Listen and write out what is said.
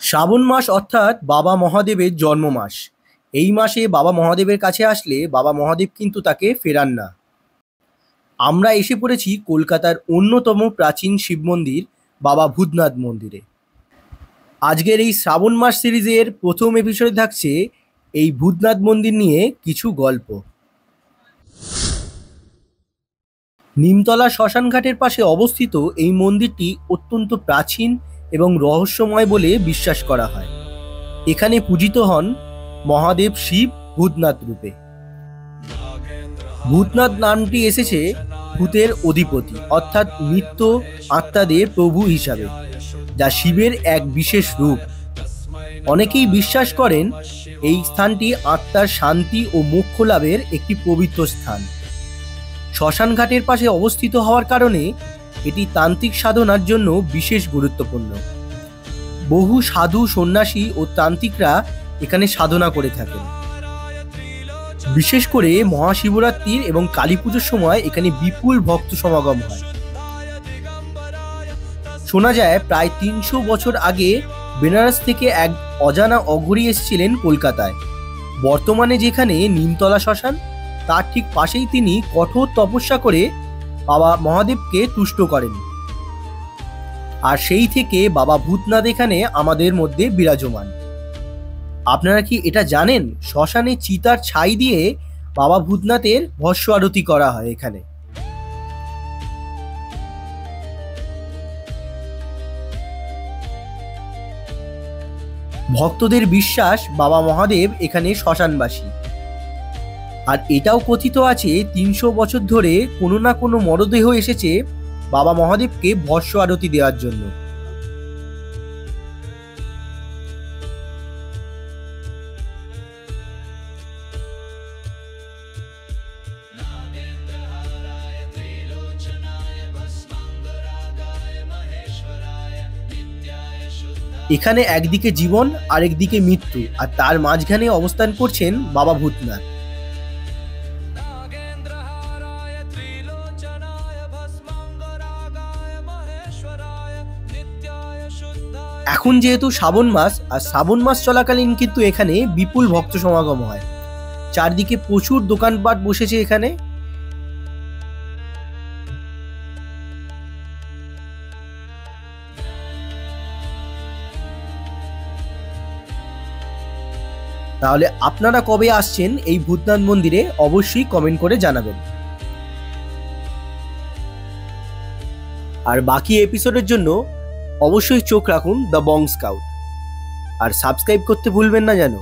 শ্রাবণ মাস অর্থাৎ বাবা মহাদেবের জন্ম মাস। এই মাসে বাবা মহাদেবের কাছে আসলে বাবা মহাদেব কিন্তু তাকে ফেরান না। আমরা এসে পড়েছি কলকাতার অন্যতম প্রাচীন শিব মন্দির বাবা ভূতনাথ মন্দিরে। আজকের এই শ্রাবণ মাস সিরিজের প্রথম এপিসোডে থাকছে এই ভূতনাথ মন্দির নিয়ে কিছু গল্প। নিমতলা শ্মশানঘাটের পাশে অবস্থিত এই মন্দিরটি অত্যন্ত প্রাচীন এবং রহস্যময় বলে বিশ্বাস করা হয়। এখানে পূজিত হন মহাদেব শিব ভূতনাথ রূপে। ভূতনাথ নামটি এসেছে ভূতের অধিপতি অর্থাৎ মৃত আত্মাদের প্রভু হিসাবে, যা শিবের এক বিশেষ রূপ। অনেকেই বিশ্বাস করেন এই স্থানটি আত্মার শান্তি ও মোক্ষ লাভের একটি পবিত্র স্থান। শ্মশানঘাটের পাশে অবস্থিত হওয়ার কারণে এটি তান্ত্রিক সাধনার জন্য বিশেষ গুরুত্বপূর্ণ। বহু সাধু সন্ন্যাসী ও তান্ত্রিকরা এখানে সাধনা করে থাকেন। বিশেষ করে মহাশিবরাত্রির এবং কালী পুজোর সময় এখানে বিপুল ভক্ত সমাগম হয়। শোনা যায় প্রায় ৩০০ বছর আগে বেনারস থেকে এক অজানা অঘরী এসেছিলেন কলকাতায়। বর্তমানে যেখানে নিমতলা শ্মশান, তার ঠিক পাশেই তিনি কঠোর তপস্যা করে বাবা মহাদেবকে তুষ্ট করেন। আর সেই থেকে বাবা ভূতনাথ এখানে আমাদের মধ্যে বিরাজমান। আপনারা কি এটা জানেন, শ্মশানে চিতার ছাই দিয়ে বাবা ভূতনাথের ভস্ম আরতি করা হয় এখানে। ভক্তদের বিশ্বাস বাবা মহাদেব এখানে শ্মশানবাসী। আর এটাও কথিত আছে ৩০০ বছর ধরে কোনো না কোনো মরদেহ এসেছে বাবা মহাদেবকে ভস্ম আরতি দেওয়ার জন্য। এখানে একদিকে জীবন আরেকদিকে মৃত্যু, আর তার মাঝখানে অবস্থান করছেন বাবা ভূতনাথ। এখন যেহেতু শ্রাবণ মাস, আর শ্রাবণ মাস চলাকালীন কিন্তু এখানে বিপুল ভক্ত সমাগম হয়। চারদিকে প্রচুর দোকানপাট বসেছে এখানে। তাহলে আপনারা কবে আসছেন এই ভূতনাথ মন্দিরে অবশ্যই কমেন্ট করে জানাবেন। আর বাকি এপিসোডের জন্য অবশ্যই চোখ রাখুন দ্য বং স্কাউট, আর সাবস্ক্রাইব করতে ভুলবেন না যেন।